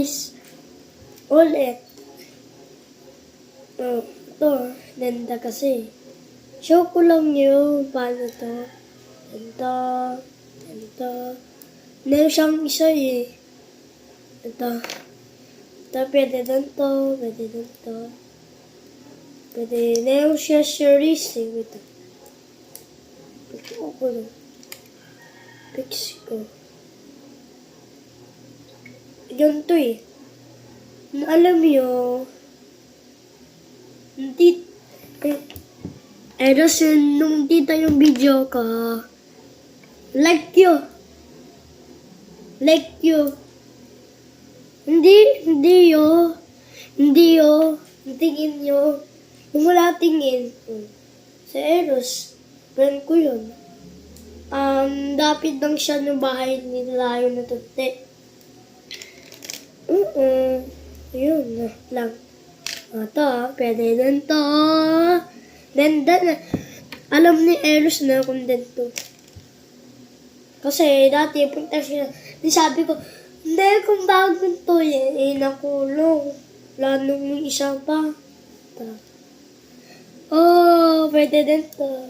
guys. Ulit. Oh, ito. Ganda kasi. Show ko lang yun. Paano to? Ganda. Ganda. Meron siyang isa eh. Ito. Ito, pwede doon to. Pwede doon to. Pwede. Meron siya series eh. Ito. Ito ko lang. Fix ko. Yun to eh. Alam nyo, hindi, nung dito yung video ko, like yun. Hindi yun. Tingin nyo. Kung wala tingin, sa Eros, ganun ko yun. Dapit lang siya ng bahay nila yung natuti. Yun lang. Ito, pwede din to. Ganda na. Alam ni Eros na kung dito. Kasi dati punta siya. Di sabi ko, hindi, kung bagong to nakulong. Wala nung isa pa. Oh, pwede din to.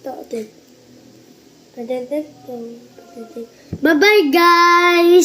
Ito din. Pwede din to. Bye-bye, guys!